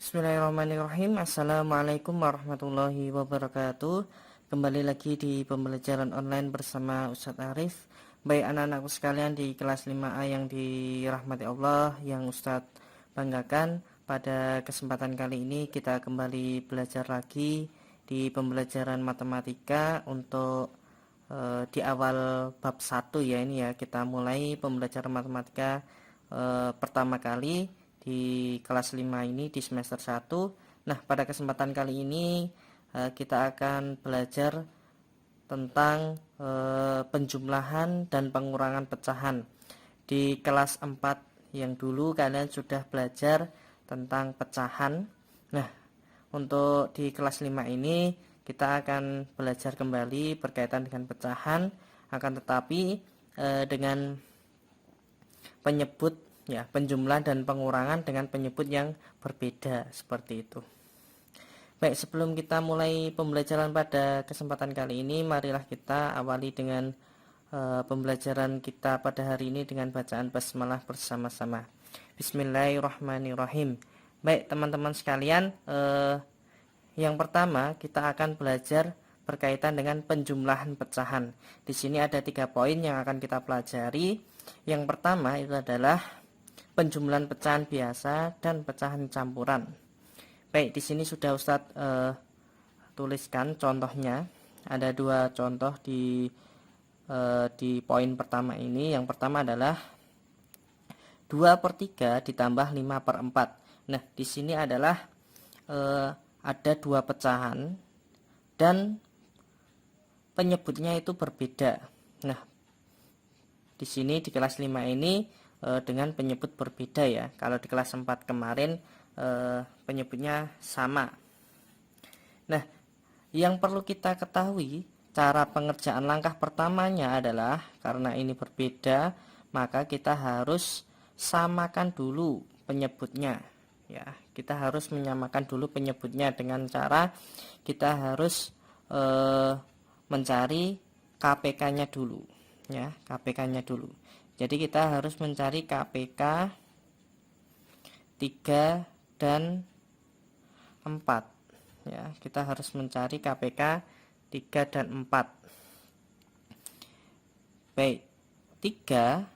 Bismillahirrahmanirrahim. Assalamualaikum warahmatullahi wabarakatuh. Kembali lagi di pembelajaran online bersama Ustadz Arif. Baik anak-anakku sekalian di kelas 5A yang dirahmati Allah, yang Ustadz banggakan, pada kesempatan kali ini kita kembali belajar lagi di pembelajaran matematika untuk di awal bab 1 ya. Ini ya, kita mulai pembelajaran matematika pertama kali di kelas 5 ini di semester 1. Nah, pada kesempatan kali ini kita akan belajar tentang penjumlahan dan pengurangan pecahan. Di kelas 4 yang dulu kalian sudah belajar tentang pecahan. Nah, untuk di kelas 5 ini kita akan belajar kembali berkaitan dengan pecahan, akan tetapi dengan penyebut ya, penjumlahan dan pengurangan dengan penyebut yang berbeda seperti itu. Baik, sebelum kita mulai pembelajaran pada kesempatan kali ini, marilah kita awali dengan pembelajaran kita pada hari ini dengan bacaan basmalah bersama-sama. Bismillahirrahmanirrahim. Baik teman-teman sekalian, yang pertama kita akan belajar berkaitan dengan penjumlahan pecahan. Di sini ada 3 poin yang akan kita pelajari. Yang pertama itu adalah penjumlahan pecahan biasa dan pecahan campuran. Baik, di sini sudah Ustadz tuliskan contohnya. Ada 2 contoh di poin pertama ini. Yang pertama adalah 2/3 ditambah 5/4. Nah, di sini adalah ada 2 pecahan dan penyebutnya itu berbeda. Nah, di sini di kelas 5 ini dengan penyebut berbeda ya. Kalau di kelas 4 kemarin penyebutnya sama. Nah, yang perlu kita ketahui, cara pengerjaan langkah pertamanya adalah karena ini berbeda, maka kita harus samakan dulu penyebutnya ya. Kita harus menyamakan dulu penyebutnya dengan cara kita harus mencari KPK-nya dulu ya, KPK-nya dulu. Jadi kita harus mencari KPK 3 dan 4 ya. Kita harus mencari KPK 3 dan 4. Baik, 3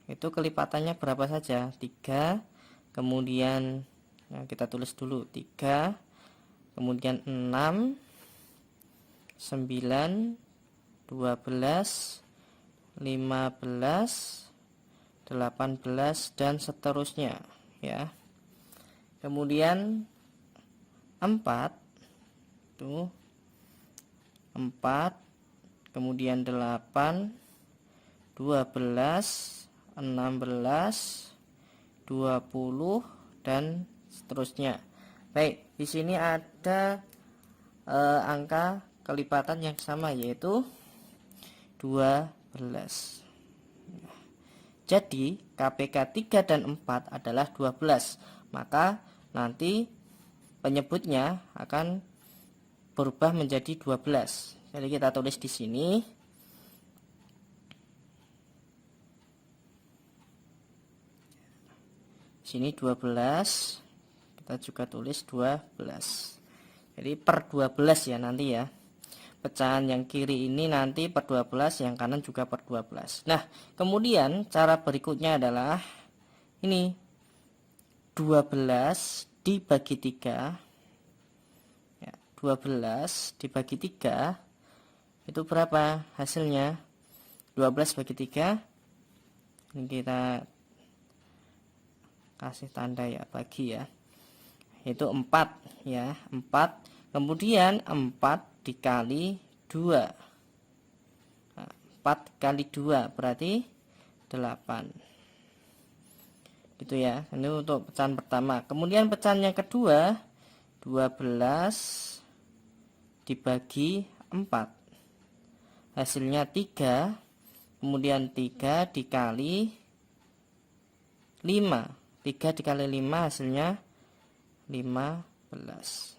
itu kelipatannya berapa saja? 3, kemudian ya, kita tulis dulu 3, kemudian 6, 9, 12, 15, 18 dan seterusnya ya. Kemudian 4 tuh 4, kemudian 8, 12, 16, 20 dan seterusnya. Baik, di sini ada angka kelipatan yang sama, yaitu 12. Jadi KPK 3 dan 4 adalah 12. Maka nanti penyebutnya akan berubah menjadi 12. Jadi kita tulis di sini. Sini 12. Kita juga tulis 12. Jadi per 12 ya nanti ya. Pecahan yang kiri ini nanti per 12, yang kanan juga per 12. Nah, kemudian cara berikutnya adalah ini 12 dibagi 3 ya, 12 dibagi 3 itu berapa hasilnya? 12 bagi 3, ini kita kasih tanda ya, bagi ya, itu 4 ya, 4. Kemudian 4 dikali 2. Nah, 4 kali 2 berarti 8. Gitu ya. Ini untuk pecahan pertama. Kemudian pecahan yang kedua, 12 dibagi 4. Hasilnya 3. Kemudian 3 dikali 5. 3 dikali 5 hasilnya 15.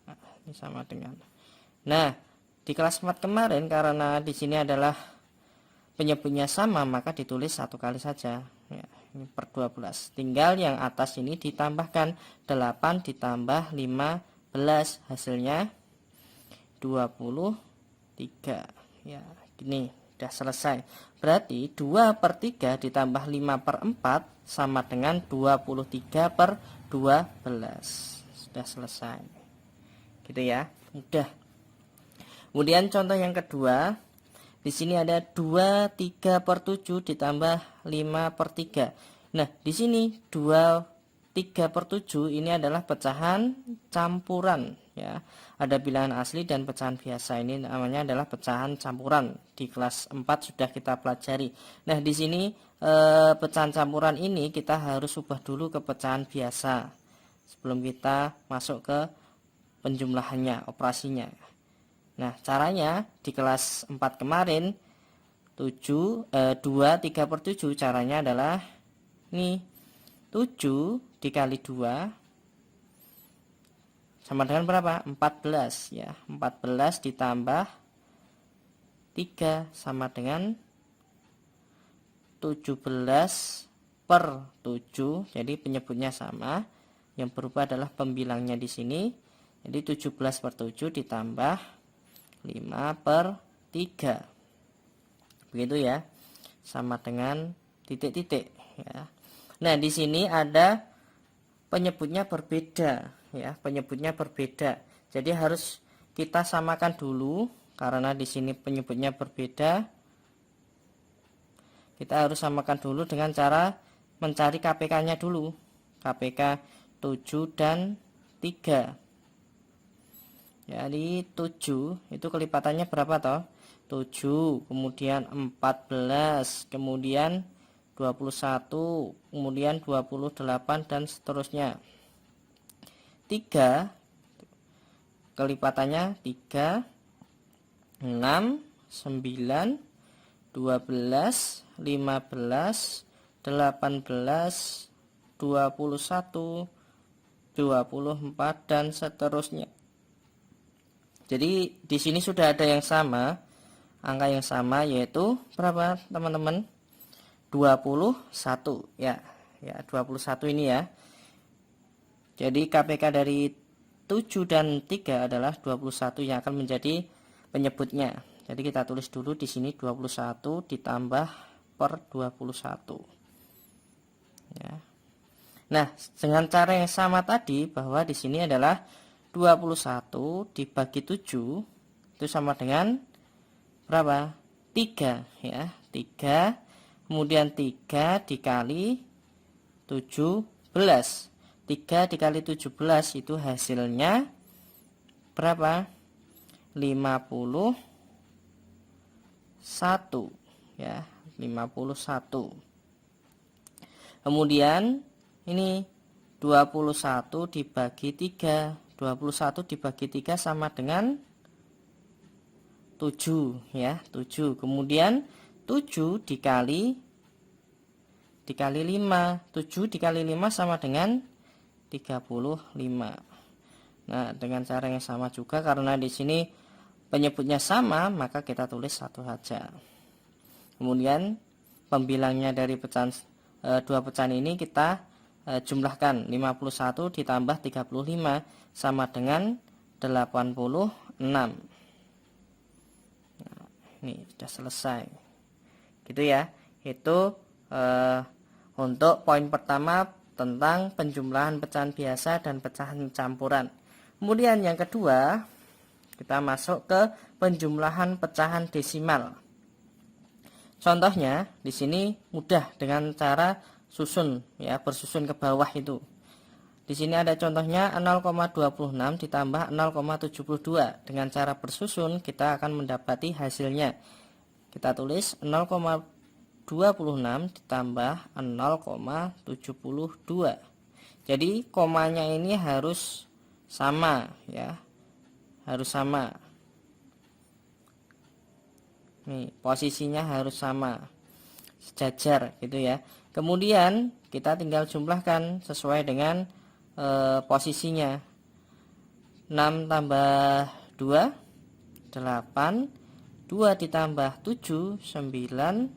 Nah, ini sama dengan. Nah, di kelas 4 kemarin karena di sini adalah penyebutnya sama, maka ditulis 1 kali saja ya. ini per 12. Tinggal yang atas ini ditambahkan 8 ditambah 15, hasilnya 23. Ya, gini udah selesai. Berarti 2/3 ditambah 5/4 sama dengan 23/12. Sudah selesai. Gitu ya. Mudah. Kemudian contoh yang kedua, di sini ada 23/7 ditambah 5/3. Nah, di sini 23/7 ini adalah pecahan campuran ya. Ada bilangan asli dan pecahan biasa. Ini namanya adalah pecahan campuran. Di kelas 4 sudah kita pelajari. Nah, di sini pecahan campuran ini kita harus ubah dulu ke pecahan biasa sebelum kita masuk ke penjumlahannya, operasinya. Nah, caranya di kelas 4 kemarin 23/7 caranya adalah nih 7 dikali 2 sama dengan berapa? 14 ya. 14 ditambah 3 sama dengan 17/7. Jadi penyebutnya sama. Yang berubah adalah pembilangnya di sini. Jadi 17/7 ditambah 5/3, begitu ya, sama dengan titik-titik ya. Nah, di sini ada penyebutnya berbeda ya, penyebutnya berbeda. Jadi harus kita samakan dulu karena di sini penyebutnya berbeda. Kita harus samakan dulu dengan cara mencari KPK-nya dulu. KPK 7 dan 3. Jadi 7 itu kelipatannya berapa toh? 7, kemudian 14, kemudian 21, kemudian 28 dan seterusnya. 3 kelipatannya 3, 6, 9, 12, 15, 18, 21, 24 dan seterusnya. Jadi di sini sudah ada yang sama, angka yang sama, yaitu berapa teman-teman? 21 ya. Ya, 21 ini ya. Jadi KPK dari 7 dan 3 adalah 21 yang akan menjadi penyebutnya. Jadi kita tulis dulu di sini 21 ditambah per 21. Ya. Nah, dengan cara yang sama tadi bahwa di sini adalah 21 dibagi 7 itu sama dengan berapa? 3 ya. 3, kemudian 3 dikali 17. 3 dikali 17 itu hasilnya berapa? 51 ya, 51. Kemudian ini 21 dibagi 3. 21 dibagi 3 sama dengan 7 ya, 7. Kemudian 7 dikali 5. 7 dikali 5 sama dengan 35. Nah, dengan cara yang sama juga karena di sini penyebutnya sama, maka kita tulis satu saja. Kemudian pembilangnya dari pecahan dua pecahan ini kita jumlahkan. 51 ditambah 35 sama dengan 86. Nah, ini sudah selesai. Gitu ya. Itu untuk poin pertama tentang penjumlahan pecahan biasa dan pecahan campuran. Kemudian yang kedua, kita masuk ke penjumlahan pecahan desimal. Contohnya di sini mudah dengan cara susun ya, bersusun ke bawah itu. Di sini ada contohnya 0,26 ditambah 0,72. Dengan cara bersusun kita akan mendapati hasilnya. Kita tulis 0,26 ditambah 0,72. Jadi komanya ini harus sama ya. Harus sama. Nih, posisinya harus sama. Sejajar gitu ya. Kemudian kita tinggal jumlahkan sesuai dengan posisinya. 6 tambah 2 8, 2 ditambah 7 9,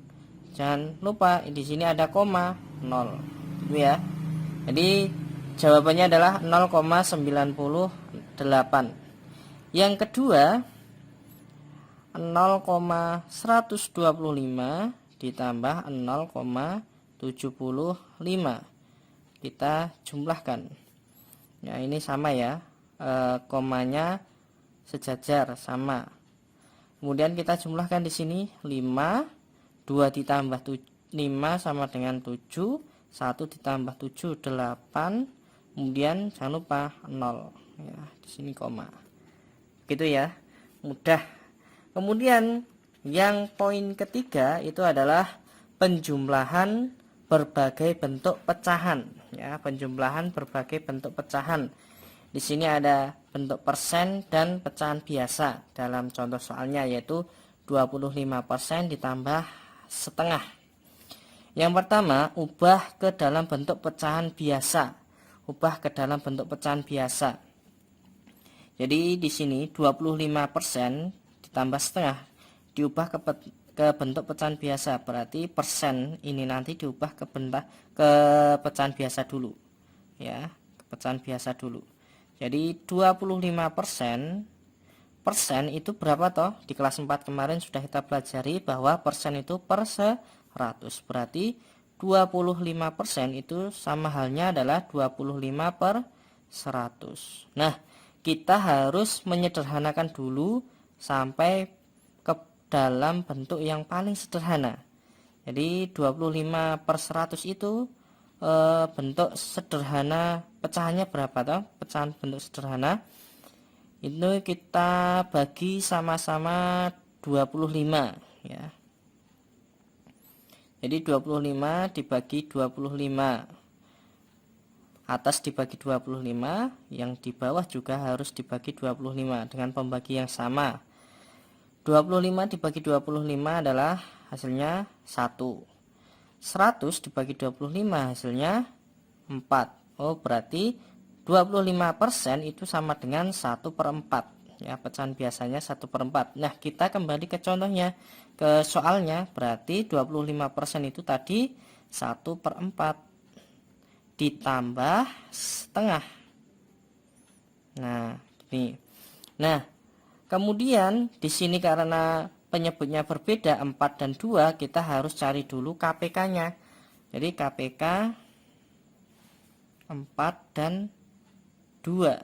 Jangan lupa di sini ada koma 0 gitu ya. Jadi jawabannya adalah 0,98. Yang kedua 0,125 ditambah 0,75. Kita jumlahkan. Ya, ini sama ya. Komanya sejajar sama. Kemudian kita jumlahkan di sini 5, 2 ditambah 5 sama dengan 7, 1 ditambah 7 8, kemudian jangan lupa 0 ya, di sini koma. Gitu ya. Mudah. Kemudian yang poin ketiga itu adalah penjumlahan berbagai bentuk pecahan ya, penjumlahan berbagai bentuk pecahan. Di sini ada bentuk persen dan pecahan biasa dalam contoh soalnya, yaitu 25% ditambah setengah. Yang pertama, ubah ke dalam bentuk pecahan biasa. Ubah ke dalam bentuk pecahan biasa. Jadi di sini 25% ditambah setengah diubah ke bentuk pecahan biasa. Berarti persen ini nanti diubah ke pecahan biasa dulu. Ya, ke pecahan biasa dulu. Jadi 25% persen itu berapa toh? Di kelas 4 kemarin sudah kita pelajari bahwa persen itu per 100. Berarti 25% itu sama halnya adalah 25 per 100. Nah, kita harus menyederhanakan dulu sampai ke dalam bentuk yang paling sederhana. Jadi 25 per 100 itu bentuk sederhana pecahannya berapa toh? Pecahan bentuk sederhana itu kita bagi sama-sama 25 ya. Jadi 25 dibagi 25, atas dibagi 25, yang di bawah juga harus dibagi 25 dengan pembagi yang sama. 25 dibagi 25 adalah hasilnya 1. 100 dibagi 25 hasilnya 4. Oh, berarti 25% itu sama dengan 1/4 ya, pecahan biasanya 1/4. Nah, kita kembali ke contohnya, ke soalnya. Berarti 25% itu tadi 1/4 ditambah setengah. Nah, ini. Nah, kemudian di sini karena penyebutnya berbeda 4 dan 2, kita harus cari dulu KPK-nya. Jadi KPK 4 dan 2.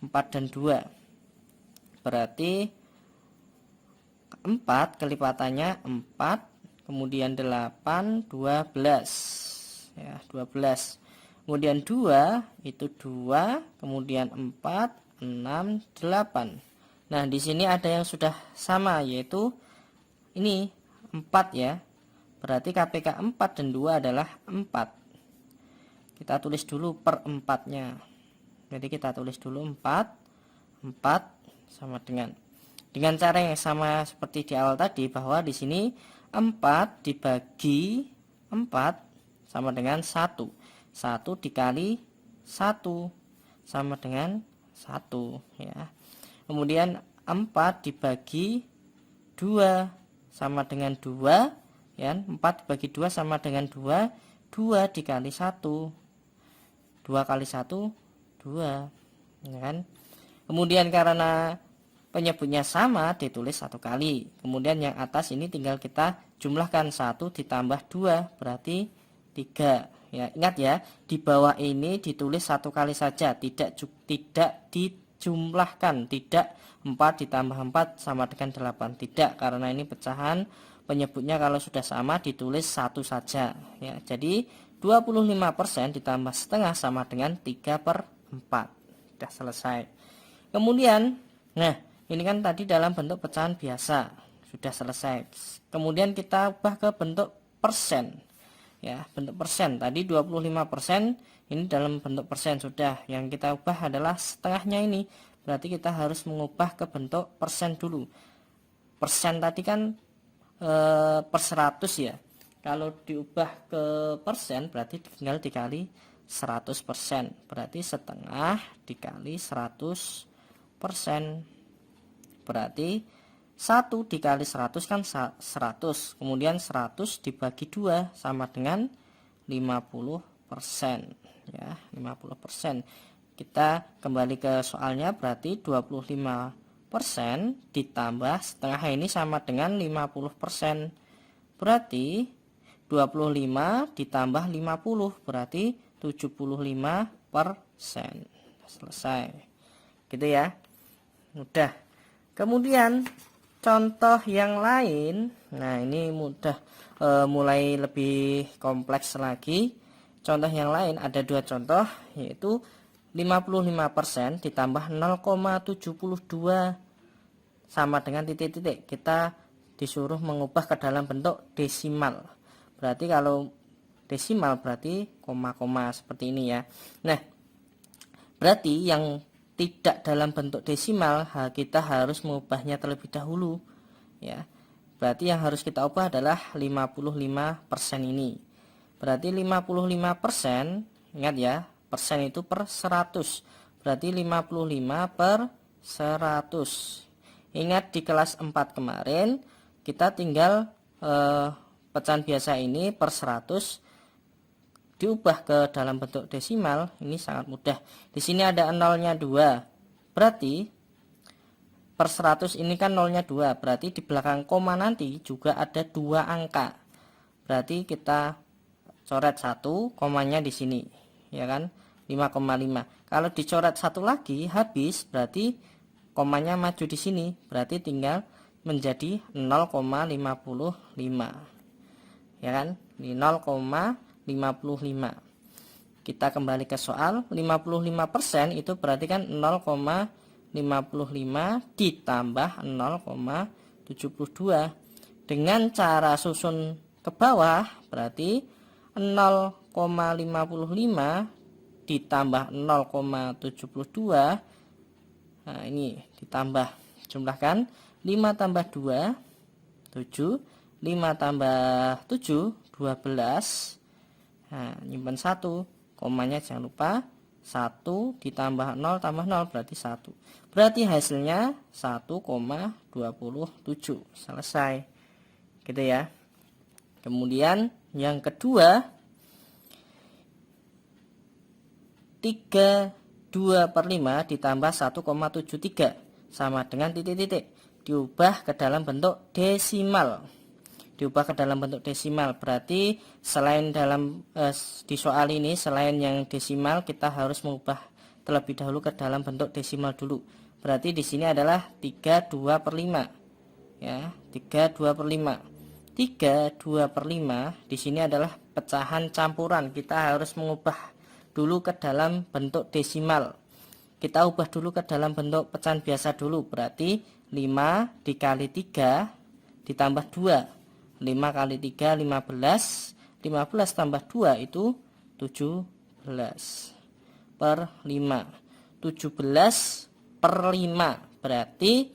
4 dan 2. Berarti 4 kelipatannya 4, kemudian 8, 12. Ya, 12. Kemudian 2 itu 2, kemudian 4, 6, 8. Nah, di sini ada yang sudah sama, yaitu ini 4 ya. Berarti KPK 4 dan 2 adalah 4. Kita tulis dulu per 4-nya. Jadi kita tulis dulu 4 sama dengan cara yang sama seperti di awal tadi, bahwa di sini 4 dibagi 4 sama dengan 1. 1 dikali 1 sama dengan 1 ya. Kemudian 4 dibagi 2 sama dengan 2 ya. 4 dibagi 2 sama dengan 2. 2 dikali 1. 2 kali 1 2 ya kan. Kemudian karena penyebutnya sama ditulis 1 kali. Kemudian yang atas ini tinggal kita jumlahkan, 1 ditambah 2 berarti 3 ya. Ingat ya, di bawah ini ditulis 1 kali saja, tidak dijumlahkan, tidak 4 ditambah 4 sama dengan 8, tidak, karena ini pecahan. Penyebutnya kalau sudah sama ditulis 1 saja ya. Jadi 25% ditambah setengah sama dengan 3/4. Sudah selesai. Kemudian, nah ini kan tadi dalam bentuk pecahan biasa, sudah selesai. Kemudian kita ubah ke bentuk persen ya, bentuk persen. Tadi 25%, ini dalam bentuk persen sudah. Yang kita ubah adalah setengahnya ini. Berarti kita harus mengubah ke bentuk persen dulu. Persen tadi kan per 100 ya. Kalau diubah ke persen berarti tinggal dikali 100%. Berarti setengah dikali 100%. Berarti 1 dikali 100 kan 100, kemudian 100 dibagi 2 sama dengan 50%, ya, 50%. Kita kembali ke soalnya, berarti 25% ditambah setengah ini sama dengan 50%. Berarti 25 ditambah 50 berarti 75%. Selesai. Gitu ya. Mudah. Kemudian contoh yang lain, nah ini mudah, mulai lebih kompleks lagi. Contoh yang lain ada dua contoh, yaitu 55% ditambah 0,72 sama dengan titik-titik. Kita disuruh mengubah ke dalam bentuk desimal. Berarti kalau desimal berarti koma-koma seperti ini ya. Nah, berarti yang tidak dalam bentuk desimal kita harus mengubahnya terlebih dahulu ya. Berarti yang harus kita ubah adalah 55% ini. Berarti 55%, ingat ya, persen itu per 100. Berarti 55 per 100. Ingat di kelas 4 kemarin kita tinggal pecahan biasa ini per 100 diubah ke dalam bentuk desimal. Ini sangat mudah. Di sini ada nolnya 2. Berarti per 100 ini kan nolnya 2. Berarti di belakang koma nanti juga ada 2 angka. Berarti kita coret 1, komanya di sini, ya kan? 5,5. Kalau dicoret 1 lagi habis, berarti komanya maju di sini. Berarti tinggal menjadi 0,55. Ya kan? Di 0,55. Kita kembali ke soal. 55% itu berarti kan 0,55 ditambah 0,72. Dengan cara susun ke bawah berarti 0,55 ditambah 0,72. Nah, ini ditambah, jumlahkan 5 tambah 2 7, 5 tambah 7 12. Nah, nyimpan 1, komanya jangan lupa. 1 ditambah 0 tambah 0 berarti 1. Berarti hasilnya 1,27. Selesai. Gitu ya. Kemudian yang kedua, 32/5 ditambah 1,73 sama dengan titik-titik. Diubah ke dalam bentuk desimal. Diubah ke dalam bentuk desimal. Berarti selain di soal ini, selain yang desimal, kita harus mengubah terlebih dahulu ke dalam bentuk desimal dulu. Berarti di sini adalah 32/5. Ya, 32/5. 32/5 di sini adalah pecahan campuran. Kita harus mengubah dulu ke dalam bentuk desimal. Kita ubah dulu ke dalam bentuk pecahan biasa dulu. Berarti 5 dikali 3 ditambah 2. 5 kali 3 15. 15 tambah 2 itu 17 per 5. 17 per 5 berarti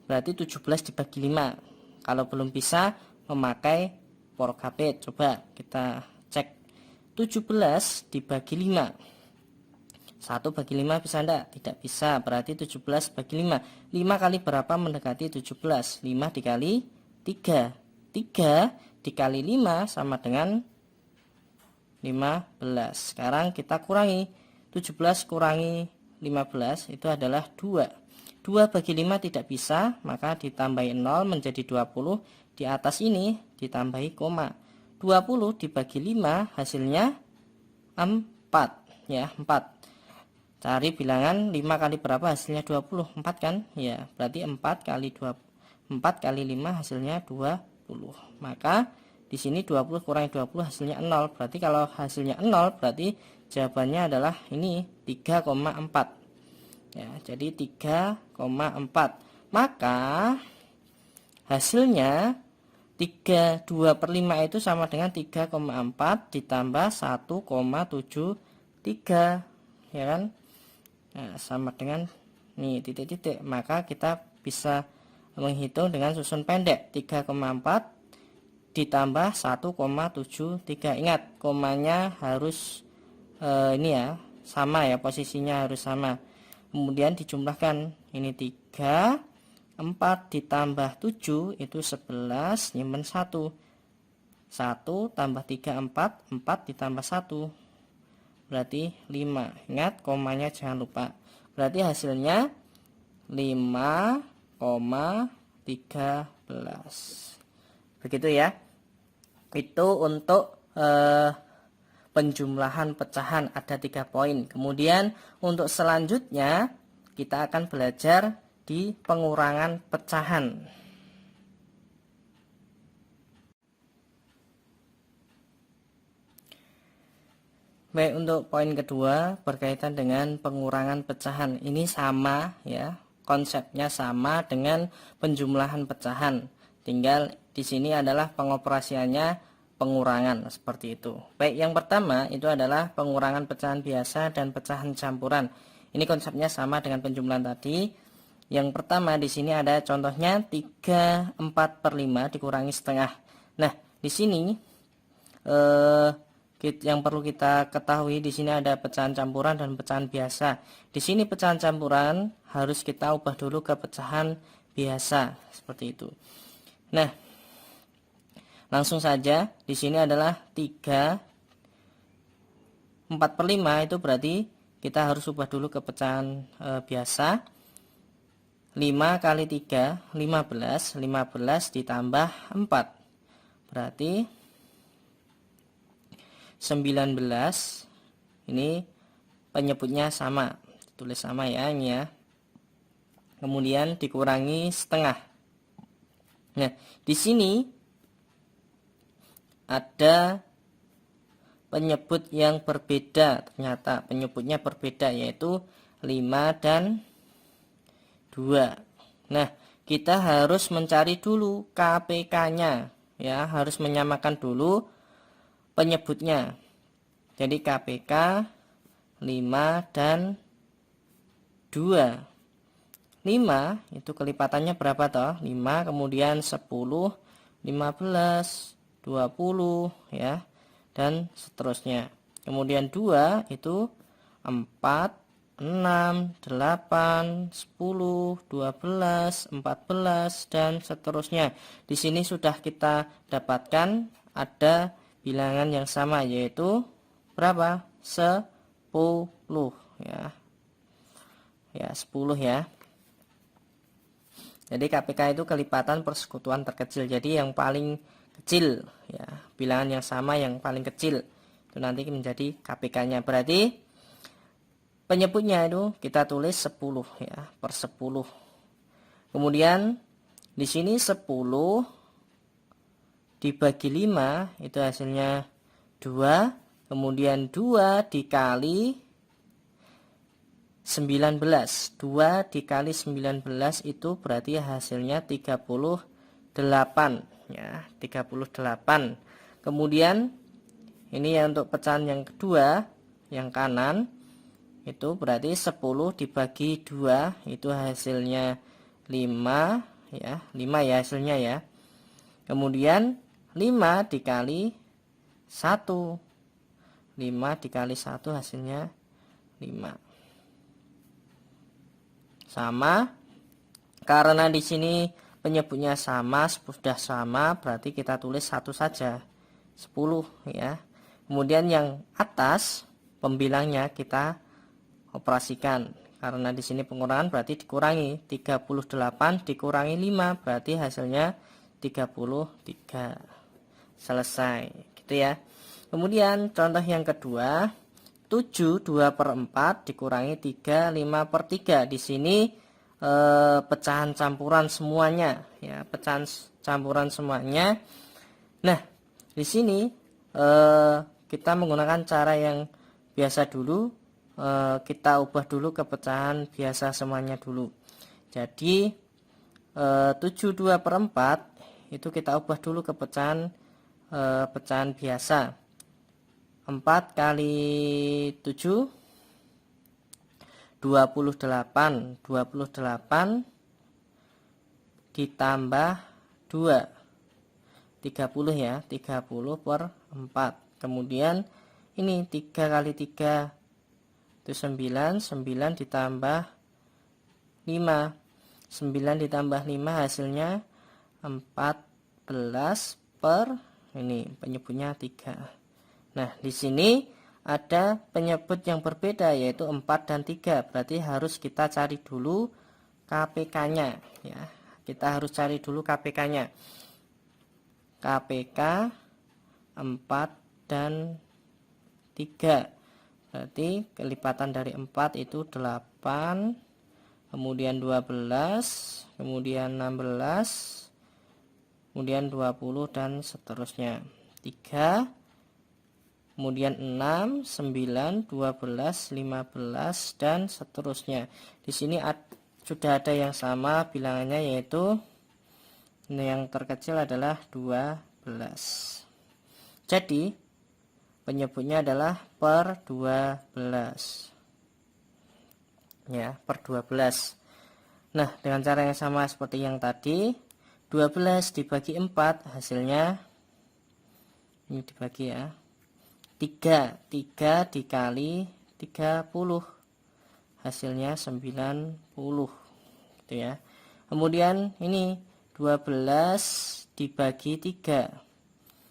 17 dibagi 5. Kalau belum bisa memakai porkapit, coba kita cek. 17 dibagi 5. 1 bagi 5 bisa enggak? Tidak bisa. Berarti 17 bagi 5. 5 kali berapa mendekati 17? 5 dikali 3. 3 dikali 5 sama dengan 15. Sekarang kita kurangi. 17 kurangi 15 itu adalah 2. 2 bagi 5 tidak bisa, maka ditambahi 0 menjadi 20. Di atas ini ditambahi koma. 20 dibagi 5 hasilnya 4. Ya, 4. Cari bilangan 5 kali berapa hasilnya 20. 4 kan? Ya, berarti 4 kali 5 hasilnya 20. Maka di sini 20 kurangi 20 hasilnya 0. Berarti kalau hasilnya 0 berarti jawabannya adalah ini 3,4. Ya, jadi 3,4. Maka hasilnya 32/5 itu sama dengan 3,4 ditambah 1,73, ya kan? Nah, sama dengan nih titik-titik. Maka kita bisa menghitung dengan susun pendek. 3,4 ditambah 1,73. Ingat, komanya harus ini ya, sama ya, posisinya harus sama. Kemudian dijumlahkan, ini 3 4 ditambah 7 itu 11, nyimpen 1. 1 tambah 3 4, 4 ditambah 1 berarti 5. Ingat komanya jangan lupa. Berarti hasilnya 5,13. Begitu ya. Itu untuk penjumlahan pecahan ada 3 poin. Kemudian untuk selanjutnya kita akan belajar di pengurangan pecahan. Baik, untuk poin kedua berkaitan dengan pengurangan pecahan. Ini sama ya, konsepnya sama dengan penjumlahan pecahan. Tinggal di sini adalah pengoperasiannya pengurangan seperti itu. Baik, yang pertama itu adalah pengurangan pecahan biasa dan pecahan campuran. Ini konsepnya sama dengan penjumlahan tadi. Yang pertama di sini ada contohnya 3/4/5 dikurangi setengah. Nah, di sini yang perlu kita ketahui di sini ada pecahan campuran dan pecahan biasa. Di sini pecahan campuran harus kita ubah dulu ke pecahan biasa seperti itu. Nah, langsung saja di sini adalah 3/4/5 itu berarti kita harus ubah dulu ke pecahan biasa. 5 kali 3 15, 15 ditambah 4 berarti 19. Ini penyebutnya sama, tulis sama ya ini ya. Kemudian dikurangi setengah. Nah, di sini ada penyebut yang berbeda, ternyata penyebutnya berbeda yaitu 5 dan 2. Nah, kita harus mencari dulu KPK-nya ya, harus menyamakan dulu penyebutnya. Jadi KPK 5 dan 2. 5 itu kelipatannya berapa toh? 5 kemudian 10, 15, 20 ya, dan seterusnya. Kemudian 2 itu 4, 6, 8, 10, 12, 14 dan seterusnya. Di sini sudah kita dapatkan ada bilangan yang sama yaitu berapa? 10 ya. Ya, 10 ya. Jadi KPK itu kelipatan persekutuan terkecil. Jadi yang paling kecil ya, bilangan yang sama yang paling kecil itu nanti menjadi KPK-nya. Berarti penyebutnya itu kita tulis 10 ya, per 10. Kemudian di sini 10 dibagi 5 itu hasilnya 2. Kemudian 2 dikali 19. 2 dikali 19 itu berarti hasilnya 38 ya, 38. Kemudian ini ya untuk pecahan yang kedua, yang kanan itu berarti 10 dibagi 2 itu hasilnya 5 ya, 5 ya hasilnya ya. Kemudian 5 dikali 1. 5 dikali 1 hasilnya 5. Sama. Karena di sini penyebutnya sama, sudah sama, berarti kita tulis 1 saja. 10 ya. Kemudian yang atas pembilangnya kita operasikan. Karena di sini pengurangan berarti dikurangi 38 dikurangi 5 berarti hasilnya 33. Selesai gitu ya. Kemudian contoh yang kedua 7 2/4 dikurangi 3 5/3. Di sini pecahan campuran semuanya ya, pecahan campuran semuanya. Nah, di sini kita menggunakan cara yang biasa dulu, kita ubah dulu ke pecahan biasa semuanya dulu. Jadi 7 2/4 itu kita ubah dulu ke pecahan biasa. 4 kali 7 28 ditambah 2 30 ya, 30/4. Kemudian ini 3 kali 3 itu 9 ditambah 5 9 ditambah 5 hasilnya 14 per ini penyebutnya 3. Nah, di sini ada penyebut yang berbeda yaitu 4 dan 3. Berarti harus kita cari dulu KPK-nya ya. Kita harus cari dulu KPK-nya. KPK 4 dan 3. Berarti kelipatan dari 4 itu 8, kemudian 12, kemudian 16, kemudian 20 dan seterusnya. 3, kemudian 6, 9, 12, 15 dan seterusnya. Di sini sudah ada yang sama bilangannya, yaitu yang terkecil adalah 12. Jadi penyebutnya adalah per 12 ya, per 12. Nah, dengan cara yang sama seperti yang tadi, 12 dibagi 4 hasilnya ini dibagi ya 3 dikali 30 hasilnya 90 gitu ya. Kemudian ini 12 dibagi 3,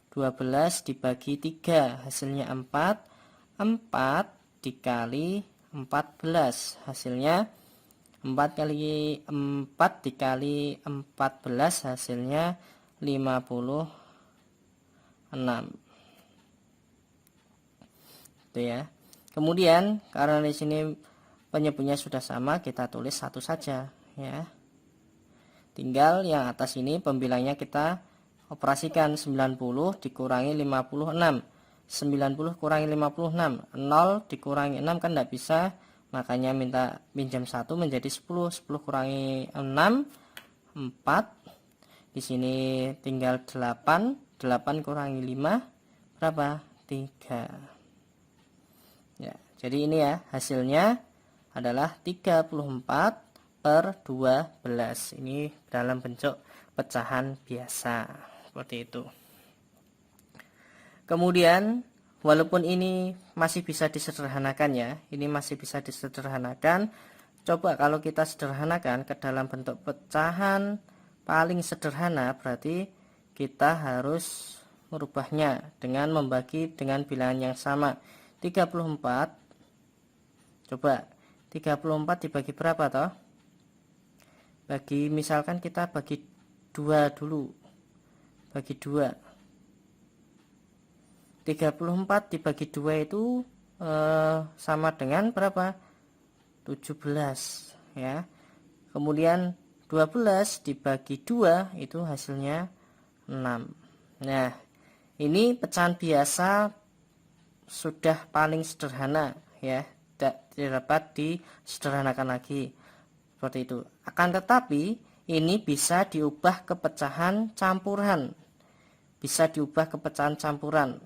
12 dibagi 3 hasilnya 4, 4 dikali 14 hasilnya 4 kali 4 dikali 14 hasilnya 56 itu ya. Kemudian karena di sini penyebutnya sudah sama, kita tulis satu saja ya. Tinggal yang atas ini pembilangnya kita operasikan. 90 dikurangi 56, 90 kurangi 56, 0 dikurangi 6 kan tidak bisa, makanya minta pinjam 1 menjadi 10. 10 kurangi 6 4. Di sini tinggal 8, 8 kurangi 5 berapa? 3 ya. Jadi ini ya hasilnya adalah 34 per 12. Ini dalam bentuk pecahan biasa seperti itu. Kemudian walaupun ini masih bisa disederhanakan ya, ini masih bisa disederhanakan. Coba kalau kita sederhanakan ke dalam bentuk pecahan paling sederhana, berarti kita harus merubahnya dengan membagi dengan bilangan yang sama. 34, coba 34 dibagi berapa toh? Misalkan kita bagi 2 dulu, bagi 2. 34 dibagi 2 itu sama dengan berapa? 17 ya. Kemudian 12 dibagi 2 itu hasilnya 6. Nah, ini pecahan biasa sudah paling sederhana ya, tidak dapat disederhanakan lagi seperti itu. Akan tetapi ini bisa diubah ke pecahan campuran, bisa diubah ke pecahan campuran.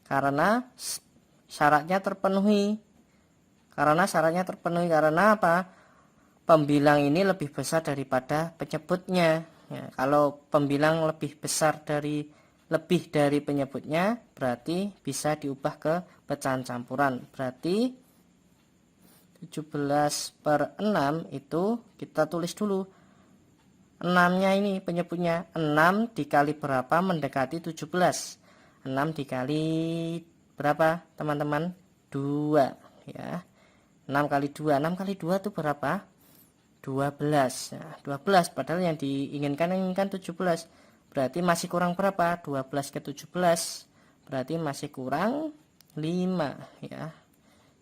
Karena syaratnya terpenuhi. Karena apa? Pembilang ini lebih besar daripada penyebutnya ya. Kalau pembilang lebih dari penyebutnya, berarti bisa diubah ke pecahan campuran. Berarti 17 per 6 itu kita tulis dulu 6 nya ini penyebutnya. 6 dikali berapa mendekati 17? 6 dikali berapa teman-teman? 2 ya. 6 kali 2 itu berapa? 12. Nah, 12 padahal yang diinginkan 17. Berarti masih kurang berapa? 12 ke 17. Berarti masih kurang 5 ya.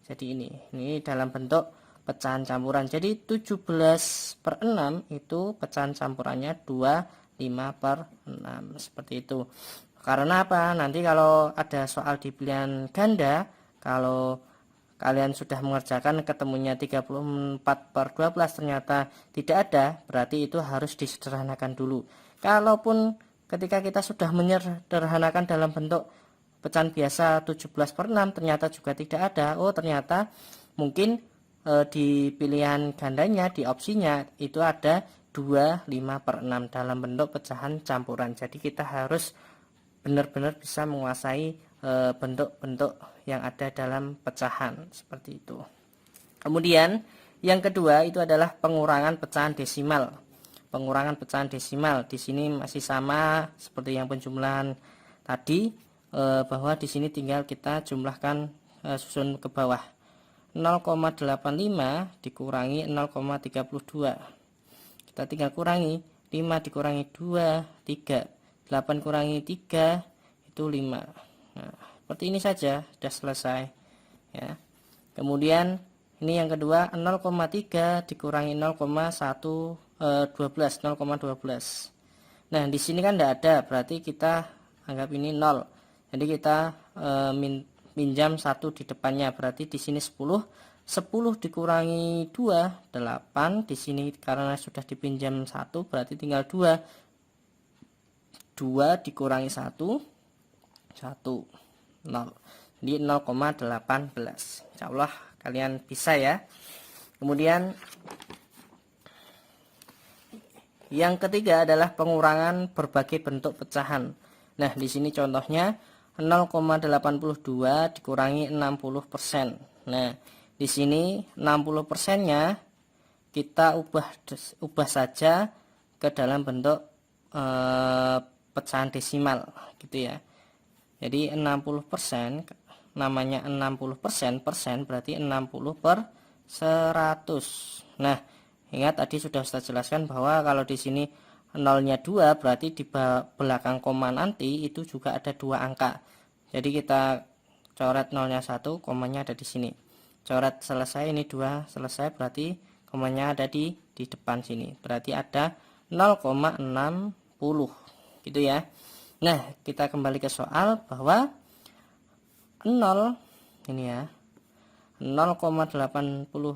Jadi ini dalam bentuk pecahan campuran. Jadi 17 per 6 itu pecahan campurannya 25 per 6 seperti itu. Karena apa? Nanti kalau ada soal di pilihan ganda, kalau kalian sudah mengerjakan ketemunya 34 per 12 ternyata tidak ada, berarti itu harus disederhanakan dulu. Kalaupun ketika kita sudah menyederhanakan dalam bentuk pecahan biasa 17 per 6 ternyata juga tidak ada, oh ternyata mungkin di pilihan gandanya, di opsinya itu ada 25 per 6 dalam bentuk pecahan campuran. Jadi kita harus benar-benar bisa menguasai bentuk-bentuk yang ada dalam pecahan seperti itu. Kemudian yang kedua itu adalah pengurangan pecahan desimal. Pengurangan pecahan desimal di sini masih sama seperti yang penjumlahan tadi, bahwa di sini tinggal kita jumlahkan, susun ke bawah. 0,85 dikurangi 0,32. Kita tinggal kurangi 5 dikurangi 2, 3. 8 kurangi 3 itu 5. Nah, seperti ini saja sudah selesai ya. Kemudian ini yang kedua 0,3 dikurangi 0,12. Nah, di sini kan tidak ada, berarti kita anggap ini 0. Jadi kita pinjam 1 di depannya, berarti di sini 10. 10 dikurangi 2, 8. Di sini karena sudah dipinjam 1 berarti tinggal 2. 2 dikurangi 1, 1, 0. Jadi 0,18. Insyaallah kalian bisa ya. Kemudian yang ketiga adalah pengurangan berbagai bentuk pecahan. Nah, di sini contohnya 0,82 dikurangi 60%. Nah, di sini 60%-nya kita ubah saja ke dalam bentuk pecahan desimal gitu ya. Jadi 60% namanya 60%, persen berarti 60 per 100. Nah, ingat tadi sudah Ustaz jelaskan bahwa kalau di sini nolnya 2 berarti di belakang koma nanti itu juga ada 2 angka. Jadi kita coret nolnya 1, komanya ada di sini. Coret selesai, ini 2 selesai, berarti komanya ada di depan sini. Berarti ada 0,60 gitu ya. Nah, kita kembali ke soal bahwa 0 ini ya, 0,82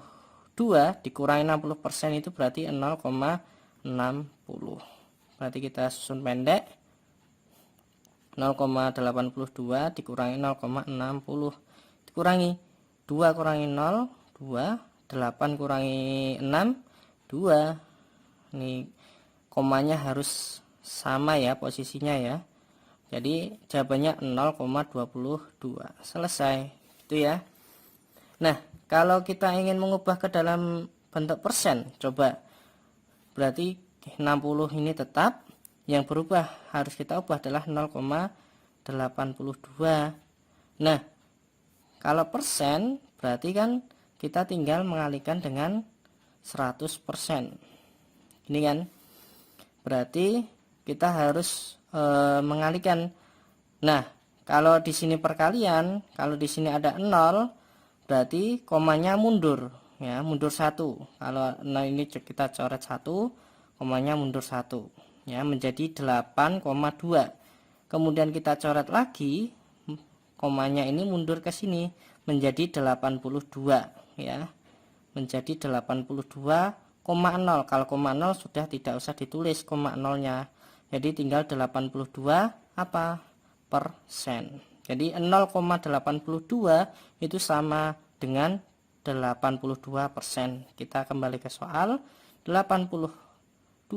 dikurangi 60% itu berarti 0,60. Berarti kita susun pendek, 0,82 dikurangi 0,60 dikurangi 2 kurangi 0, 2, 8 kurangi 6, 2. Ini komanya harus sama ya posisinya ya. Jadi jawabannya 0,22. Selesai gitu ya. Nah, kalau kita ingin mengubah ke dalam bentuk persen, coba. Berarti 60 ini tetap, yang berubah harus kita ubah adalah 0,82. Nah, kalau persen berarti kan kita tinggal mengalihkan dengan 100%. Ini kan berarti kita harus mengalihkan. Nah, kalau di sini perkalian, kalau di sini ada 0 berarti komanya mundur ya, mundur 1. Kalau ini kita coret 1, komanya mundur 1 ya, menjadi 8,2. Kemudian kita coret lagi, komanya ini mundur ke sini menjadi 82 ya, menjadi 82,0. Kalau koma 0 sudah tidak usah ditulis koma 0-nya, jadi tinggal 82 apa persen. Jadi 0,82 itu sama dengan 82%. Kita kembali ke soal. 82%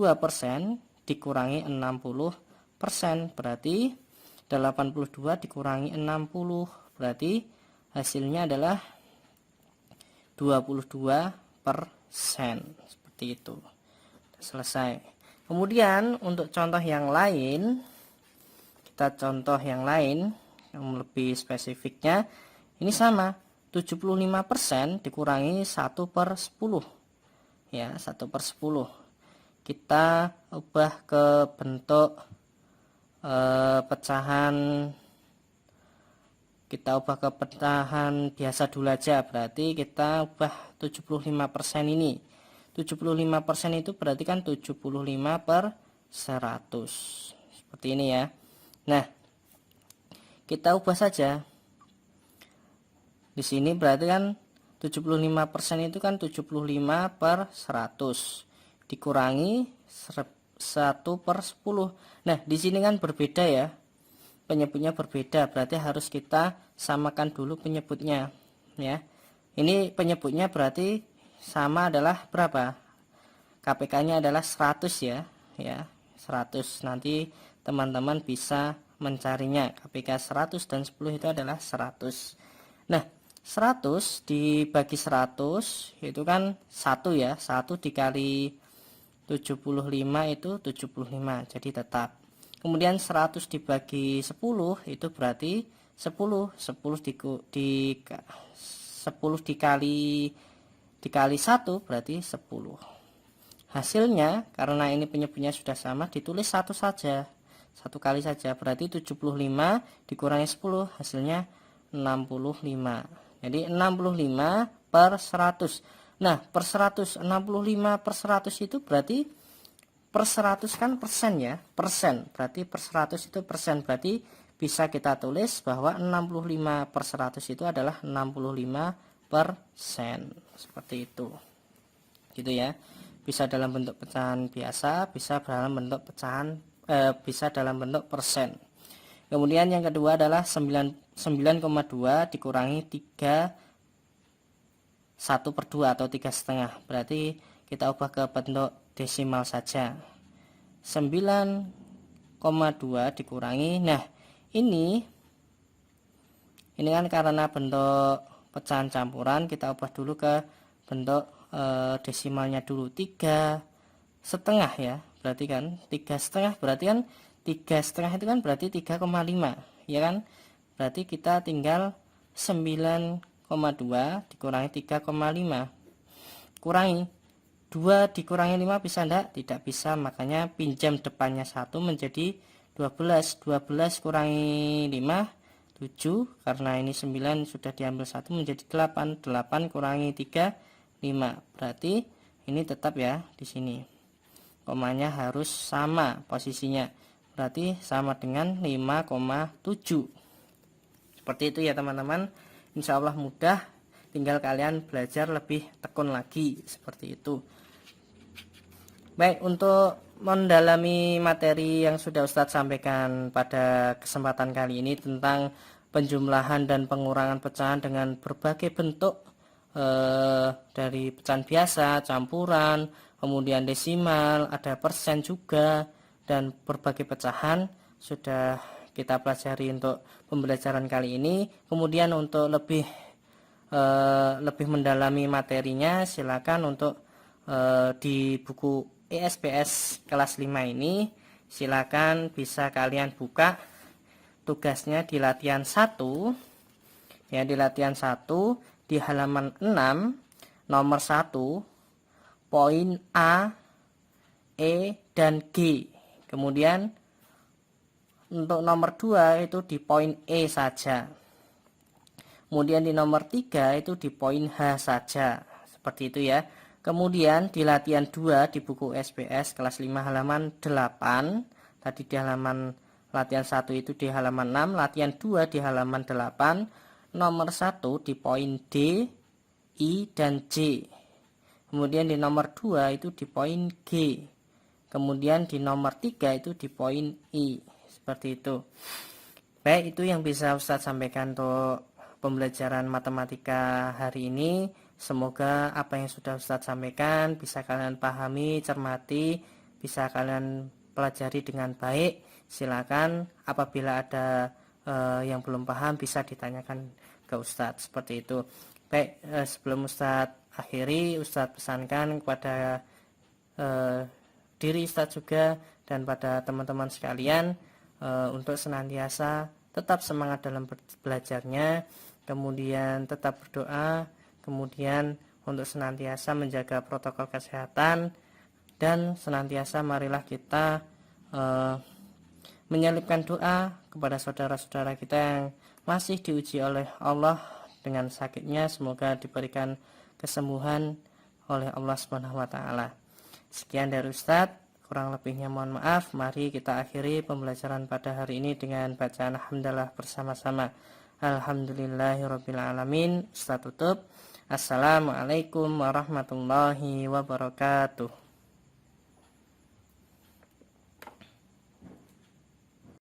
dikurangi 60% berarti 82 dikurangi 60 berarti hasilnya adalah 22%. Seperti itu. Selesai. Kemudian untuk contoh yang lain, kita contoh yang lain yang lebih spesifiknya, ini sama, 75% dikurangi 1/10 ya, 1/10. Kita ubah ke bentuk pecahan, kita ubah ke pecahan biasa dulu aja, berarti kita ubah 75% ini. 75% itu berarti kan 75/100 seperti ini ya. Nah, kita ubah saja di sini, berarti kan 75% itu kan 75/100 dikurangi 1/10. Nah, di sini kan berbeda ya, penyebutnya berbeda, berarti harus kita samakan dulu penyebutnya ya. Ini penyebutnya berarti sama adalah berapa? KPK-nya adalah 100 ya, 100. Nanti teman-teman bisa mencarinya. KPK 100 dan 10 itu adalah 100. Nah, 100 dibagi 100 itu kan 1 ya. 1 dikali 75 itu 75, jadi tetap. Kemudian 100 dibagi 10 itu berarti 10. 10 dikali 1 berarti 10. Hasilnya karena ini penyebutnya sudah sama, ditulis 1 saja. 1 kali saja, berarti 75 dikurangi 10, hasilnya 65. Jadi 65 per 100. Nah, per 100, 65 per 100 itu berarti per 100 kan persen ya, persen. Berarti per 100 itu persen, berarti bisa kita tulis bahwa 65 per 100 itu adalah 65 persen. Seperti itu. Gitu ya. Bisa dalam bentuk pecahan biasa, bisa dalam bentuk bisa dalam bentuk persen. Kemudian yang kedua adalah 9,2 dikurangi 3 1/2 atau 3,5. Berarti kita ubah ke bentuk desimal saja. 9,2 dikurangi. Nah, ini kan karena bentuk pecahan campuran, kita ubah dulu ke bentuk desimalnya dulu. 3,5 ya. Berarti kan 3,5 berarti kan 3,5 itu kan berarti 3,5 ya kan. Berarti kita tinggal 9,2 dikurangi 3,5. Kurangi 2 dikurangi 5 bisa enggak? Tidak bisa, makanya pinjam depannya 1 menjadi 12. 12 kurangi 5 7, karena ini 9 sudah diambil 1 menjadi 8. 8 kurangi 3 5. Berarti ini tetap ya di sini. Komanya harus sama posisinya. Berarti sama dengan 5,7. Seperti itu ya teman-teman. Insya Allah mudah, tinggal kalian belajar lebih tekun lagi seperti itu. Baik, untuk mendalami materi yang sudah Ustadz sampaikan pada kesempatan kali ini tentang penjumlahan dan pengurangan pecahan dengan berbagai bentuk, dari pecahan biasa, campuran, kemudian desimal, ada persen juga, dan berbagai pecahan sudah kita pelajari untuk pembelajaran kali ini. Kemudian untuk lebih mendalami materinya, silakan untuk di buku ESPS kelas 5 ini silakan bisa kalian buka tugasnya di latihan 1 ya, di latihan 1 di halaman 6 nomor 1 poin A, E, dan G. Kemudian untuk nomor 2 itu di poin E saja. Kemudian di nomor 3 itu di poin H saja. Seperti itu ya. Kemudian di latihan 2 di buku SPS kelas 5 halaman 8. Tadi di halaman latihan 1 itu di halaman 6. Latihan 2 di halaman 8. Nomor 1 di poin D, I, dan J. Kemudian di nomor 2 itu di poin G. Kemudian di nomor 3 itu di poin I. Seperti itu. Baik, itu yang bisa Ustadz sampaikan untuk pembelajaran matematika hari ini. Semoga apa yang sudah Ustadz sampaikan bisa kalian pahami, cermati, bisa kalian pelajari dengan baik. Silakan apabila ada yang belum paham bisa ditanyakan ke Ustadz, seperti itu. Baik, sebelum Ustadz akhiri, Ustadz pesankan kepada diri Ustadz juga dan pada teman-teman sekalian untuk senantiasa tetap semangat dalam belajarnya, kemudian tetap berdoa, kemudian untuk senantiasa menjaga protokol kesehatan, dan senantiasa marilah kita menyelipkan doa kepada saudara-saudara kita yang masih diuji oleh Allah dengan sakitnya, semoga diberikan kesembuhan oleh Allah Subhanahu wa taala. Sekian dari Ustadz, kurang lebihnya mohon maaf. Mari kita akhiri pembelajaran pada hari ini dengan bacaan alhamdulillah bersama-sama. Alhamdulillahirabbil alamin. Ustadz tutup. Assalamualaikum warahmatullahi wabarakatuh.